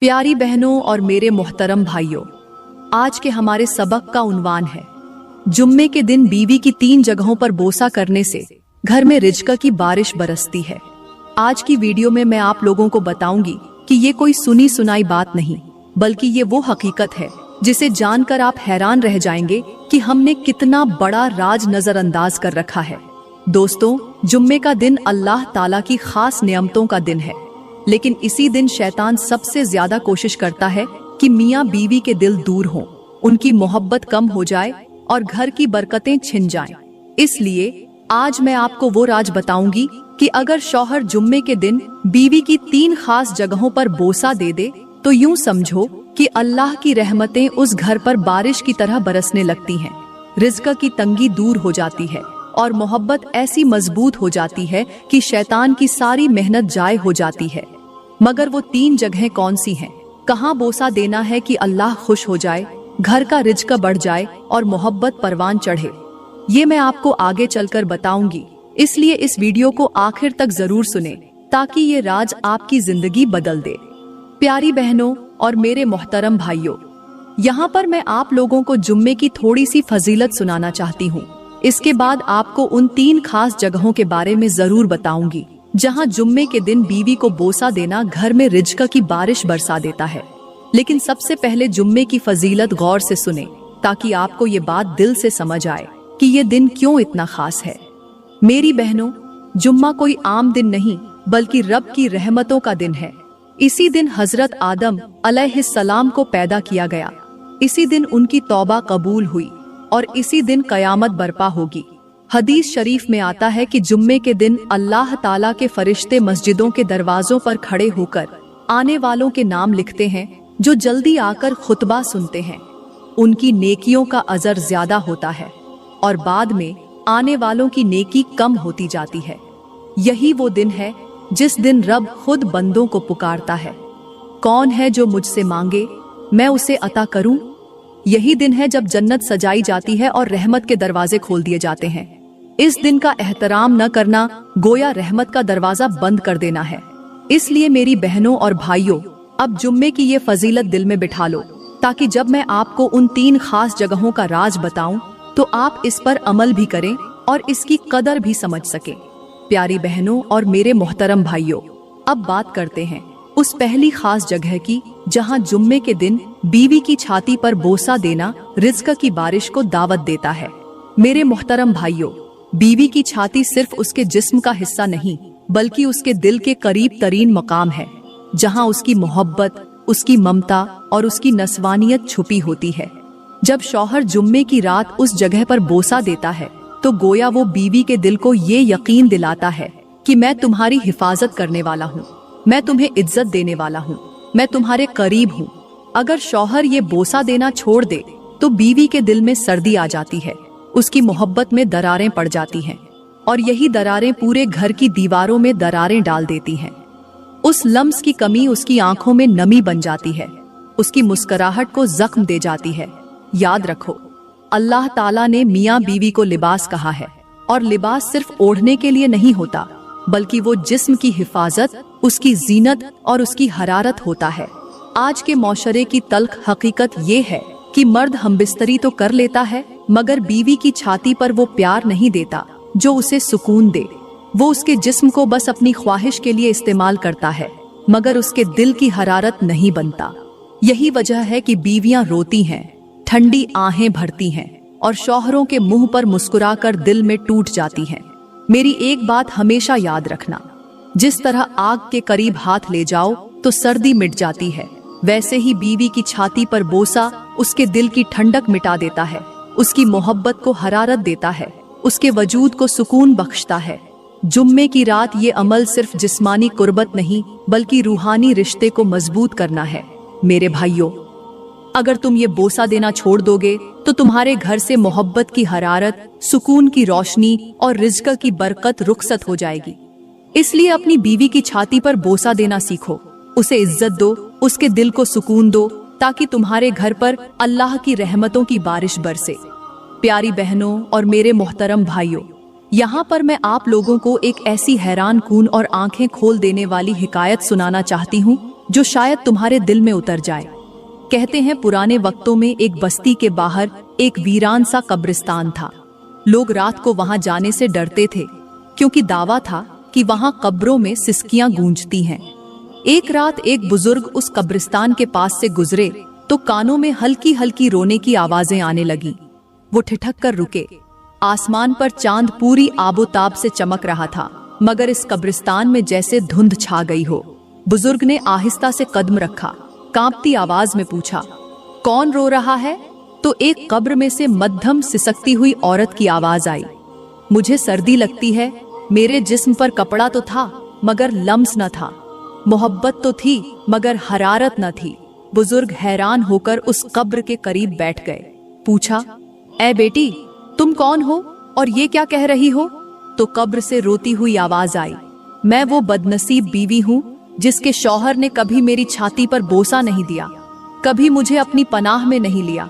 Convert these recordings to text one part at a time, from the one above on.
प्यारी बहनों और मेरे मोहतरम भाइयों, आज के हमारे सबक का उन्वान है जुम्मे के दिन बीवी की 3 जगहों पर बोसा करने से घर में रिज़्क़ की बारिश बरसती है। आज की वीडियो में मैं आप लोगों को बताऊंगी कि ये कोई सुनी सुनाई बात नहीं, बल्कि ये वो हकीकत है जिसे जानकर आप हैरान रह जाएंगे कि हमने कितना बड़ा राज नजरअंदाज कर रखा है। दोस्तों, जुम्मे का दिन अल्लाह ताला की खास नियमतों का दिन है, लेकिन इसी दिन शैतान सबसे ज्यादा कोशिश करता है कि मियाँ बीवी के दिल दूर हों, उनकी मोहब्बत कम हो जाए और घर की बरकतें छिन जाएं। इसलिए आज मैं आपको वो राज बताऊंगी कि अगर शौहर जुम्मे के दिन बीवी की 3 खास जगहों पर बोसा दे दे तो यूं समझो कि अल्लाह की रहमतें उस घर पर बारिश की तरह बरसने लगती हैं। रिज़्क़ की तंगी दूर हो जाती है और मोहब्बत ऐसी मजबूत हो जाती है कि शैतान की सारी मेहनत जाय हो जाती है। मगर वो 3 जगहें कौन सी हैं? कहाँ बोसा देना है कि अल्लाह खुश हो जाए, घर का रिज़्क़ बढ़ जाए और मोहब्बत परवान चढ़े? ये मैं आपको आगे चलकर बताऊंगी, इसलिए इस वीडियो को आखिर तक जरूर सुने ताकि ये राज आपकी जिंदगी बदल दे। प्यारी बहनों और मेरे मोहतरम भाइयों, यहाँ पर मैं आप लोगों को जुम्मे की थोड़ी सी फजीलत सुनाना चाहती हूँ। इसके बाद आपको उन 3 खास जगहों के बारे में जरूर बताऊंगी जहाँ जुम्मे के दिन बीवी को बोसा देना घर में रिज़्क़ की बारिश बरसा देता है। लेकिन सबसे पहले जुम्मे की फजीलत गौर से सुने ताकि आपको ये बात दिल से समझ आए कि ये दिन क्यों इतना खास है। मेरी बहनों, जुम्मा कोई आम दिन नहीं बल्कि रब की रहमतों का दिन है। इसी दिन हजरत आदम अलैहिस्सलाम को पैदा किया गया, इसी दिन उनकी तौबा कबूल हुई और इसी दिन कयामत बर्पा होगी। हदीस शरीफ में आता है कि जुम्मे के दिन अल्लाह ताला के फरिश्ते मस्जिदों के दरवाजों पर खड़े होकर आने वालों के नाम लिखते हैं जो जल्दी आकर खुतबा सुनते हैं। उनकी नेकियों का अजर ज्यादा होता है और बाद में आने वालों की नेकी कम होती जाती है। यही वो दिन है जिस दिन रब खुद बंदों को पुकारता है, कौन है जो मुझसे मांगे मैं उसे अता करूं। यही दिन है जब जन्नत सजाई जाती है और रहमत के दरवाजे खोल दिए जाते हैं। इस दिन का एहतराम न करना गोया रहमत का दरवाजा बंद कर देना है। इसलिए मेरी बहनों और भाइयों, अब जुम्मे की ये फजीलत दिल में बिठा लो ताकि जब मैं आपको उन 3 खास जगहों का राज बताऊं तो आप इस पर अमल भी करें और इसकी कदर भी समझ सकें। प्यारी बहनों और मेरे मोहतरम भाइयों, अब बात करते हैं उस पहली खास जगह की जहां जुम्मे के दिन बीवी की छाती पर बोसा देना रिज़्क़ की बारिश को दावत देता है। मेरे मोहतरम भाइयों, बीवी की छाती सिर्फ उसके जिस्म का हिस्सा नहीं बल्कि उसके दिल के करीब तरीन मकाम है, जहां उसकी मोहब्बत, उसकी ममता और उसकी नस्वानियत छुपी होती है। जब शौहर जुम्मे की रात उस जगह पर बोसा देता है तो गोया वो बीवी के दिल को ये यकीन दिलाता है कि मैं तुम्हारी हिफाजत करने वाला हूँ, मैं तुम्हें इज्जत देने वाला हूँ, मैं तुम्हारे करीब हूँ। अगर शौहर ये बोसा देना छोड़ दे तो बीवी के दिल में सर्दी आ जाती है, उसकी मोहब्बत में दरारें पड़ जाती हैं और यही दरारें पूरे घर की दीवारों में दरारें डाल देती हैं। उस लम्स की कमी उसकी आंखों में नमी बन जाती है, उसकी मुस्कुराहट को जख्म दे जाती है। याद रखो, अल्लाह ताला ने मियाँ बीवी को लिबास कहा है और लिबास सिर्फ ओढ़ने के लिए नहीं होता बल्कि वो जिस्म की हिफाजत, उसकी जीनत और उसकी हरारत होता है। आज के मौशरे की तल्ख हकीकत ये है कि मर्द हमबिस्तरी तो कर लेता है मगर बीवी की छाती पर वो प्यार नहीं देता जो उसे सुकून दे। वो उसके जिस्म को बस अपनी ख्वाहिश के लिए इस्तेमाल करता है मगर उसके दिल की हरारत नहीं बनता। यही वजह है कि बीवियां रोती हैं, ठंडी आहें भरती हैं और शौहरों के मुंह पर मुस्कुराकर दिल में टूट जाती हैं। मेरी एक बात हमेशा याद रखना, जिस तरह आग के करीब हाथ ले जाओ तो सर्दी मिट जाती है, वैसे ही बीवी की छाती पर बोसा उसके दिल की ठंडक मिटा देता है, उसकी मोहब्बत को हरारत देता है, उसके वजूद को सुकून बख्शता है। जुम्मे की रात ये अमल सिर्फ जिस्मानी कुर्बत नहीं बल्कि रूहानी रिश्ते को मजबूत करना है। मेरे भाइयों, अगर तुम ये बोसा देना छोड़ दोगे तो तुम्हारे घर से मोहब्बत की हरारत, सुकून की रोशनी और रिज़्क़ की बरकत रुखसत हो जाएगी। इसलिए अपनी बीवी की छाती पर बोसा देना सीखो, उसे इज्जत दो, उसके दिल को सुकून दो ताकि तुम्हारे घर पर अल्लाह की रहमतों की बारिश बरसे। प्यारी बहनों और मेरे मोहतरम भाइयों, यहाँ पर मैं आप लोगों को एक ऐसी हैरान कून और आंखें खोल देने वाली हिकायत सुनाना चाहती हूँ जो शायद तुम्हारे दिल में उतर जाए। कहते हैं पुराने वक्तों में एक बस्ती के बाहर एक वीरान सा कब्रिस्तान था। लोग रात को वहां जाने से डरते थे, क्योंकि दावा था कि वहां कब्रों में सिसकियां गूंजती हैं। एक रात एक बुजुर्ग उस कब्रिस्तान के पास से गुजरे तो कानों में हल्की हल्की रोने की आवाजें आने लगी। वो ठिठक कर रुके। आसमान पर चांद पूरी आबोताब से चमक रहा था, मगर इस कब्रिस्तान में जैसे धुंध छा गई हो। बुजुर्ग ने आहिस्ता से कदम रखा, कांपती आवाज में पूछा, कौन रो रहा है? तो एक कब्र में से मध्यम सिसकती हुई औरत की आवाज आई, मुझे सर्दी लगती है। मेरे जिस्म पर कपड़ा तो था मगर लम्स न था, मोहब्बत तो थी मगर हरारत न थी। बुजुर्ग हैरान होकर उस कब्र के करीब बैठ गए। पूछा, ऐ बेटी, तुम कौन हो और ये क्या कह रही हो? तो कब्र से रोती हुई आवाज आई, मैं वो बदनसीब बीवी हूँ जिसके शौहर ने कभी मेरी छाती पर बोसा नहीं दिया, कभी मुझे अपनी पनाह में नहीं लिया।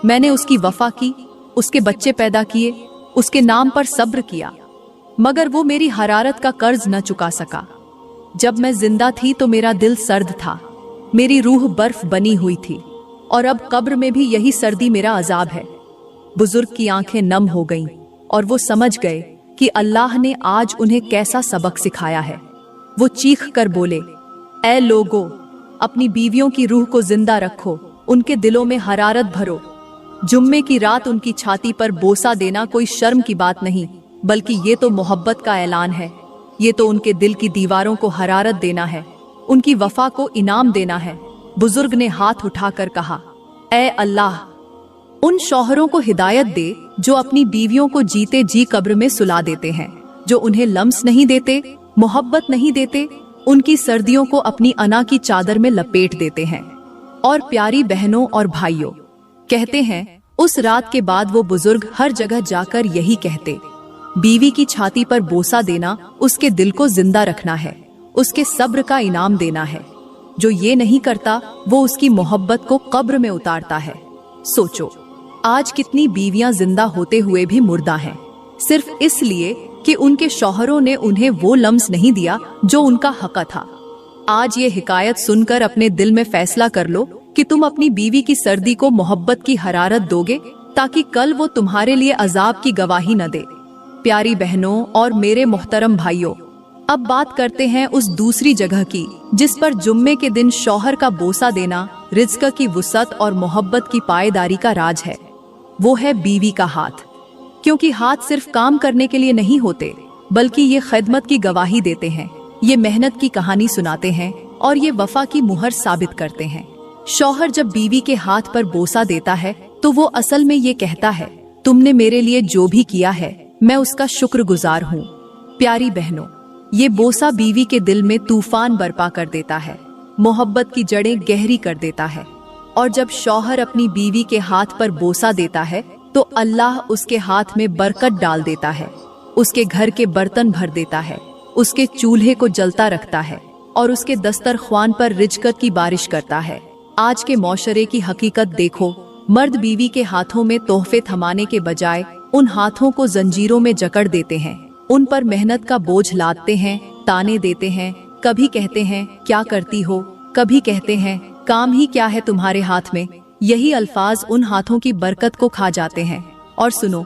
मैंने उसकी वफा की, उसके बच्चे पैदा किए, उसके नाम पर सब्र किया, मगर वो मेरी हरारत का कर्ज न चुका सका। जब मैं जिंदा थी तो मेरा दिल सर्द था, मेरी रूह बर्फ बनी हुई थी, और अब कब्र में भी यही सर्दी मेरा अजाब है। बुजुर्ग की आंखें नम हो गईं और वो समझ गए कि अल्लाह ने आज उन्हें कैसा सबक सिखाया है। वो चीख कर बोले, ऐ लोगो, अपनी बीवियों की रूह को जिंदा रखो, उनके दिलों में हरारत भरो। जुम्मे की रात उनकी छाती पर बोसा देना कोई शर्म की बात नहीं, बल्कि ये तो मोहब्बत का ऐलान है। ये तो उनके दिल की दीवारों को हरारत देना है, उनकी वफा को इनाम देना है। बुजुर्ग ने हाथ उठाकर कहा, ऐ अल्लाह, उन शौहरों को हिदायत दे जो अपनी बीवियों को जीते जी कब्र में सुला देते हैं, जो उन्हें लम्स नहीं देते, मोहब्बत नहीं देते, उनकी सर्दियों को अपनी अना की चादर में लपेट देते हैं। और प्यारी बहनों और भाइयों, कहते हैं उस रात के बाद वो बुजुर्ग हर जगह जाकर यही कहते, बीवी की छाती पर बोसा देना उसके दिल को जिंदा रखना है, उसके सब्र का इनाम देना है। जो ये नहीं करता वो उसकी मोहब्बत को कब्र में उतारता है। सोचो, आज कितनी बीवियां जिंदा होते हुए भी मुर्दा हैं, सिर्फ इसलिए कि उनके शौहरों ने उन्हें वो लम्स नहीं दिया जो उनका हक था। आज ये हिकायत सुनकर अपने दिल में फैसला कर लो कि तुम अपनी बीवी की सर्दी को मोहब्बत की हरारत दोगे, ताकि कल वो तुम्हारे लिए अजाब की गवाही न दे। प्यारी बहनों और मेरे मोहतरम भाइयों, अब बात करते हैं उस दूसरी जगह की जिस पर जुम्मे के दिन शौहर का बोसा देना रिज़्क की वुसअत और मोहब्बत की पायेदारी का राज है। वो है बीवी का हाथ। क्योंकि हाथ सिर्फ काम करने के लिए नहीं होते, बल्कि ये खिदमत की गवाही देते हैं, ये मेहनत की कहानी सुनाते हैं और ये वफा की मुहर साबित करते हैं। शौहर जब बीवी के हाथ पर बोसा देता है तो वो असल में ये कहता है, तुमने मेरे लिए जो भी किया है मैं उसका शुक्रगुजार हूँ। प्यारी बहनों, ये बोसा बीवी के दिल में तूफान बर्पा कर देता है, मोहब्बत की जड़ें गहरी कर देता है। और जब शौहर अपनी बीवी के हाथ पर बोसा देता है तो अल्लाह उसके हाथ में बरकत डाल देता है, उसके घर के बर्तन भर देता है, उसके चूल्हे को जलता रखता है और उसके दस्तरख्वान पर रिज़्क की बारिश करता है। आज के मौशरे की हकीकत देखो, मर्द बीवी के हाथों में तोहफे थमाने के बजाय उन हाथों को जंजीरों में जकड़ देते हैं, उन पर मेहनत का बोझ लादते हैं, ताने देते हैं। कभी कहते हैं क्या करती हो, कभी कहते हैं काम ही क्या है तुम्हारे हाथ में। यही अल्फाज उन हाथों की बरकत को खा जाते हैं। और सुनो,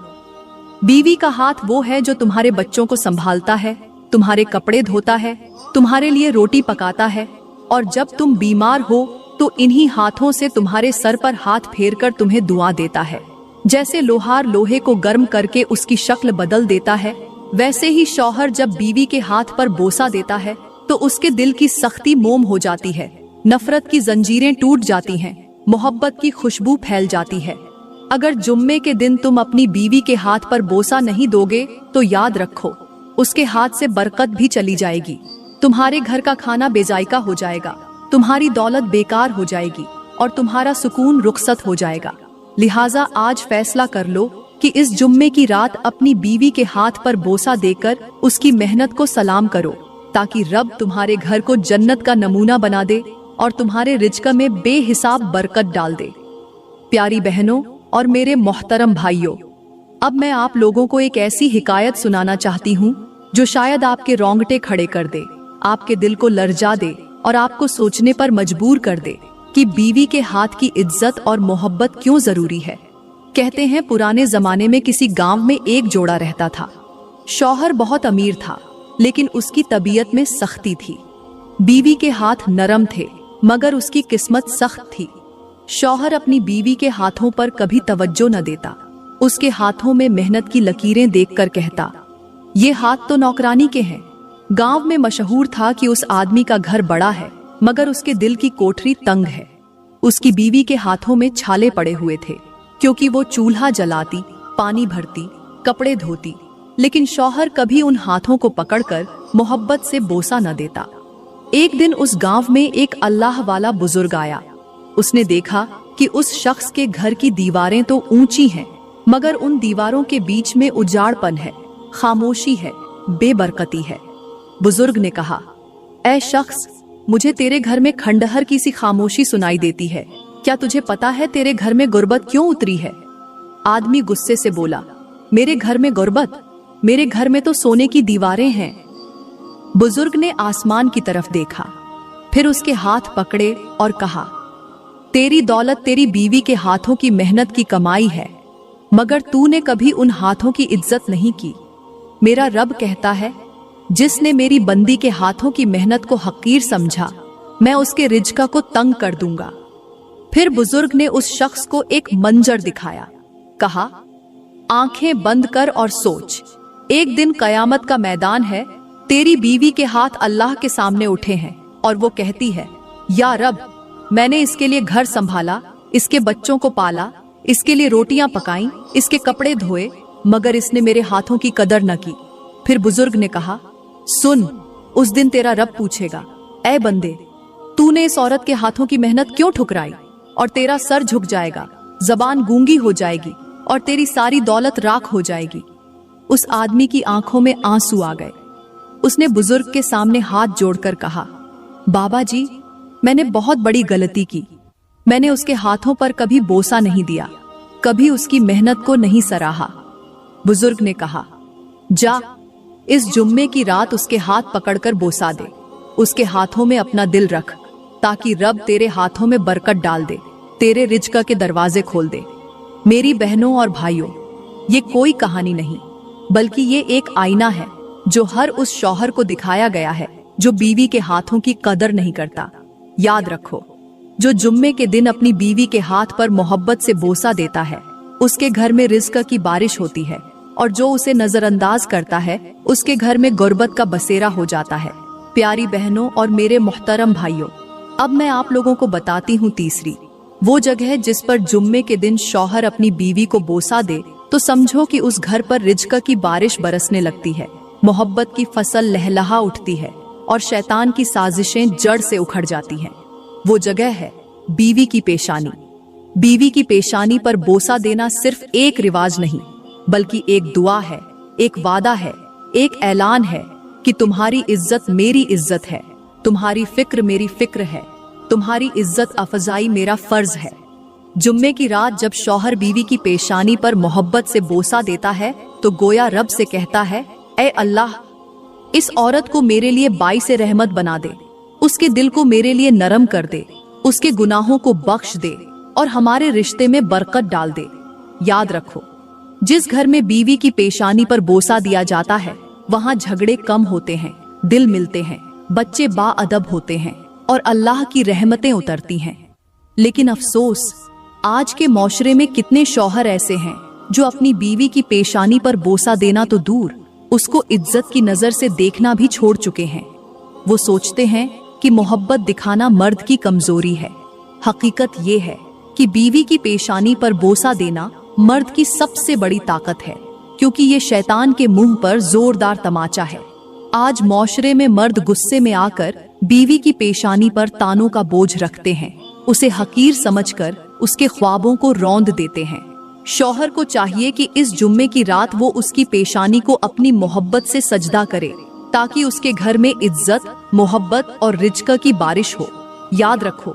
बीवी का हाथ वो है जो तुम्हारे बच्चों को संभालता है, तुम्हारे कपड़े धोता है, तुम्हारे लिए रोटी पकाता है, और जब तुम बीमार हो तो इन्हीं हाथों से तुम्हारे सर पर हाथ फेरकर तुम्हें दुआ देता है। जैसे लोहार लोहे को गर्म करके उसकी शक्ल बदल देता है, वैसे ही शौहर जब बीवी के हाथ पर बोसा देता है तो उसके दिल की सख्ती मोम हो जाती है, नफरत की जंजीरें टूट जाती हैं, मोहब्बत की खुशबू फैल जाती है। अगर जुम्मे के दिन तुम अपनी बीवी के हाथ पर बोसा नहीं दोगे तो याद रखो, उसके हाथ से बरकत भी चली जाएगी, तुम्हारे घर का खाना बेजायका हो जाएगा, तुम्हारी दौलत बेकार हो जाएगी और तुम्हारा सुकून रुखसत हो जाएगा। लिहाजा आज फैसला कर लो कि इस जुम्मे की रात अपनी बीवी के हाथ पर बोसा देकर उसकी मेहनत को सलाम करो, ताकि रब तुम्हारे घर को जन्नत का नमूना बना दे और तुम्हारे रिज़्क में बेहिसाब बरकत डाल दे। प्यारी बहनों और मेरे मोहतरम भाइयों, अब मैं आप लोगों को एक ऐसी हिकायत सुनाना चाहती हूँ जो शायद आपके रोंगटे खड़े कर दे, आपके दिल को लरजा दे और आपको सोचने पर मजबूर कर दे कि बीवी के हाथ की इज्जत और मोहब्बत क्यों जरूरी है। कहते हैं पुराने जमाने में किसी गांव में एक जोड़ा रहता था। शौहर बहुत अमीर था, लेकिन उसकी तबीयत में सख्ती थी। बीवी के हाथ नरम थे, मगर उसकी किस्मत सख्त थी। शौहर अपनी बीवी के हाथों पर कभी तवज्जो न देता। उसके हाथों में मेहनत की लकीरें देखकर कहता, ये हाथ तो नौकरानी के हैं। गांव में मशहूर था कि उस आदमी का घर बड़ा है, मगर उसके दिल की कोठरी तंग है। उसकी बीवी के हाथों में छाले पड़े हुए थे, क्योंकि वो चूल्हा जलाती, पानी भरती, कपड़े धोती, लेकिन शौहर कभी उन हाथों को पकड़कर मोहब्बत से बोसा न देता। एक दिन उस गांव में एक अल्लाह वाला बुजुर्ग आया। उसने देखा कि उस शख्स के घर की दीवारें तो ऊंची हैं, मगर उन दीवारों के बीच में उजाड़पन है, खामोशी है, बेबरकती है। बुजुर्ग ने कहा, ऐ शख्स, मुझे तेरे घर में खंडहर की सी खामोशी सुनाई देती है। क्या तुझे पता है तेरे घर में गुर्बत क्यों उतरी है? आदमी गुस्से से बोला, मेरे घर में गुर्बत? मेरे घर में तो सोने की दीवारें हैं। बुजुर्ग ने आसमान की तरफ देखा, फिर उसके हाथ पकड़े और कहा, तेरी दौलत तेरी बीवी के हाथों की मेहनत की कमाई है, मगर तूने कभी उन हाथों की इज्जत नहीं की। मेरा रब कहता है, जिसने मेरी बंदी के हाथों की मेहनत को हकीर समझा, मैं उसके रिज्क को तंग कर दूंगा। फिर बुजुर्ग ने उस शख्स को एक मंजर दिखाया। कहा, आंखें बंद कर और सोच, एक दिन कयामत का मैदान है। तेरी बीवी के हाथ अल्लाह के सामने उठे हैं और वो कहती है, या रब, मैंने इसके लिए घर संभाला, इसके बच्चों को पाला, इसके लिए रोटियां पकाई, इसके कपड़े धोए, मगर इसने मेरे हाथों की कदर न की। फिर बुजुर्ग ने कहा, सुन, उस दिन तेरा रब पूछेगा, ऐ बंदे, तूने इस औरत के हाथों की मेहनत क्यों ठुकराई? और तेरा सर झुक जाएगा, जबान गूंगी हो जाएगी और तेरी सारी दौलत राख हो जाएगी। उस आदमी की आंखों में आंसू आ गए। उसने बुजुर्ग के सामने हाथ जोड़कर कहा, बाबा जी, मैंने बहुत बड़ी गलती की। मैंने उसके हाथों पर कभी बोसा नहीं दिया, कभी उसकी मेहनत को नहीं सराहा। बुजुर्ग ने कहा, जा, इस जुम्मे की रात उसके हाथ पकड़कर बोसा दे। उसके हाथों में अपना दिल रख, ताकि रब तेरे हाथों में बरकत डाल दे, तेरे रिज्क के दरवाजे खोल दे। मेरी बहनों और भाइयों, ये कोई कहानी नहीं, बल्कि ये एक आईना है जो हर उस शौहर को दिखाया गया है जो बीवी के हाथों की कदर नहीं करता। याद रखो, जो जुम्मे के दिन अपनी बीवी के हाथ पर मोहब्बत से बोसा देता है, उसके घर में रिज्क की बारिश होती है, और जो उसे नजरअंदाज करता है, उसके घर में गुर्बत का बसेरा हो जाता है। प्यारी बहनों और मेरे मोहतरम भाइयों, अब मैं आप लोगों को बताती हूँ तीसरी वो जगह जिस पर जुम्मे के दिन शौहर अपनी बीवी को बोसा दे तो समझो कि उस घर पर रिज्क की बारिश बरसने लगती है, मोहब्बत की फसल लहलहा उठती है और शैतान की साजिशें जड़ से उखड़ जाती हैं। वो जगह है बीवी की पेशानी। बीवी की पेशानी पर बोसा देना सिर्फ एक रिवाज नहीं, बल्कि एक दुआ है, एक वादा है, एक ऐलान है कि तुम्हारी इज्जत मेरी इज्जत है, तुम्हारी फिक्र मेरी फिक्र है, तुम्हारी इज्जत अफजाई मेरा फर्ज है। जुम्मे की रात जब शौहर बीवी की पेशानी पर मोहब्बत से बोसा देता है तो गोया रब से कहता है, ऐ अल्लाह, इस औरत को मेरे लिए बाइसे रहमत बना दे, उसके दिल को मेरे लिए नरम कर दे, उसके गुनाहों को बख्श दे और हमारे रिश्ते में बरकत डाल दे। याद रखो, जिस घर में बीवी की पेशानी पर बोसा दिया जाता है, वहाँ झगड़े कम होते हैं, दिल मिलते हैं, बच्चे बाअदब होते हैं और अल्लाह की रहमतें उतरती हैं। लेकिन अफसोस, आज के मौशरे में कितने शौहर ऐसे हैं जो अपनी बीवी की पेशानी पर बोसा देना तो दूर, उसको इज्जत की नजर से देखना भी छोड़ चुके हैं। वो सोचते हैं कि मोहब्बत दिखाना मर्द की कमजोरी है। हकीकत ये है कि बीवी की पेशानी पर बोसा देना मर्द की सबसे बड़ी ताकत है, क्योंकि ये शैतान के मुंह पर जोरदार तमाचा है। आज मौशरे में मर्द गुस्से में आकर बीवी की पेशानी पर तानों का बोझ रखते हैं, उसे हकीर समझकर उसके ख्वाबों को रौंद देते हैं। शौहर को चाहिए कि इस जुम्मे की रात वो उसकी पेशानी को अपनी मोहब्बत से सजदा करे, ताकि उसके घर में इज्जत, मोहब्बत और रिज्क की बारिश हो। याद रखो,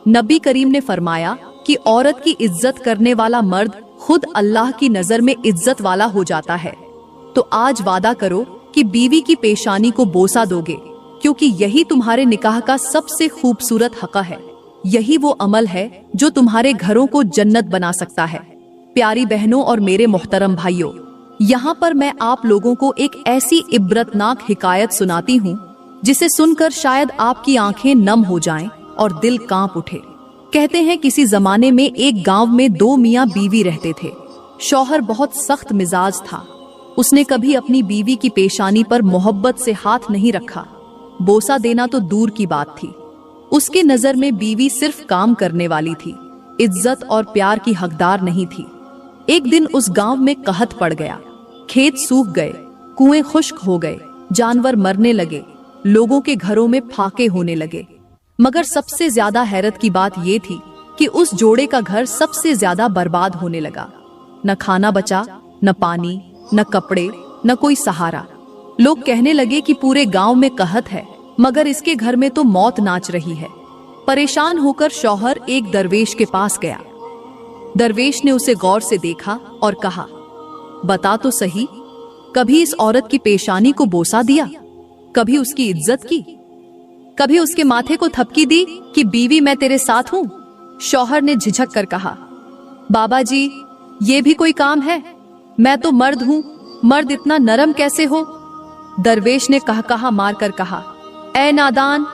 नबी करीम ने फरमाया कि औरत की इज्जत करने वाला मर्द खुद अल्लाह की नजर में इज्जत वाला हो जाता है। तो आज वादा करो कि बीवी की पेशानी को बोसा दोगे, क्योंकि यही तुम्हारे निकाह का सबसे खूबसूरत हक़ है। यही वो अमल है जो तुम्हारे घरों को जन्नत बना सकता है। प्यारी बहनों और मेरे मोहतरम भाइयों, यहाँ पर मैं आप लोगों को एक ऐसी इब्रतनाक हिकायत सुनाती हूँ जिसे सुनकर शायद आपकी आंखें नम हो जाएं और दिल कांप उठे। कहते हैं किसी जमाने में एक गांव में 2 मियाँ बीवी रहते थे। शौहर बहुत सख्त मिजाज था। उसने कभी अपनी बीवी की पेशानी पर मोहब्बत से हाथ नहीं रखा। बोसा देना तो दूर की बात थी। उसकी नजर में बीवी सिर्फ काम करने वाली थी, इज्जत और प्यार की हकदार नहीं थी। एक दिन उस गांव में कहत पड़ गया। खेत सूख गए, कुएं खुश्क हो गए, जानवर मरने लगे, लोगों के घरों में फाके होने लगे। मगर सबसे ज्यादा हैरत की बात यह थी कि उस जोड़े का घर सबसे ज्यादा बर्बाद होने लगा। न खाना बचा, न पानी, न कपड़े, न कोई सहारा। लोग कहने लगे कि पूरे गांव में कहत है, मगर इसके घर में तो मौत नाच रही है। परेशान होकर शौहर एक दरवेश के पास गया। दरवेश ने उसे गौर से देखा और कहा, बता तो सही, कभी इस औरत की पेशानी को बोसा दिया? कभी उसकी इज्जत की? कभी उसके माथे को थपकी दी कि बीवी मैं तेरे साथ हूं? शौहर ने झिझक कर कहा, बाबा जी, ये भी कोई काम है? मैं तो मर्द हूं, मर्द इतना नरम कैसे हो? दरवेश ने कहा मार कर कहा, ऐ नादान,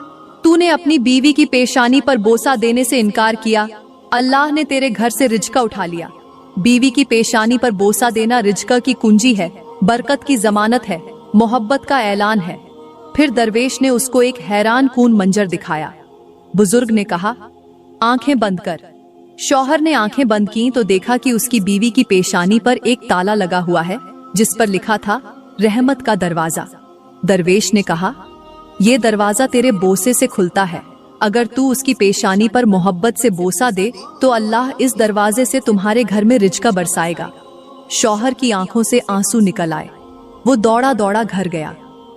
तूने अपनी बीवी की पेशानी पर बोसा देने से इनकार किया। अल्लाह ने तेरे घर से रिज्क उठा लिया। बीवी की पेशानी पर बोसा देना रिज्क की कुंजी है, बरकत की जमानत है, मोहब्बत का ऐलान है। फिर दरवेश ने उसको एक हैरान कून मंजर दिखाया। बुजुर्ग ने कहा, आंखें बंद कर। शौहर ने आंखें बंद की तो देखा कि उसकी बीवी की पेशानी पर एक ताला लगा हुआ है जिस पर लिखा था, रहमत का दरवाजा। दरवेश ने कहा, ये दरवाजा तेरे बोसे से खुलता है। अगर तू उसकी पेशानी पर मोहब्बत से बोसा दे तो अल्लाह इस दरवाजे से तुम्हारे घर में रिज्क बरसाएगा। शौहर की आंखों से आंसू निकल आए। वो दौड़ा दौड़ा घर गया,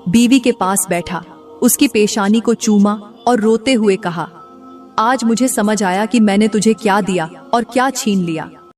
बीवी के पास बैठा, उसकी पेशानी को चूमा और रोते हुए कहा, आज मुझे समझ आया कि मैंने तुझे क्या दिया और क्या छीन लिया।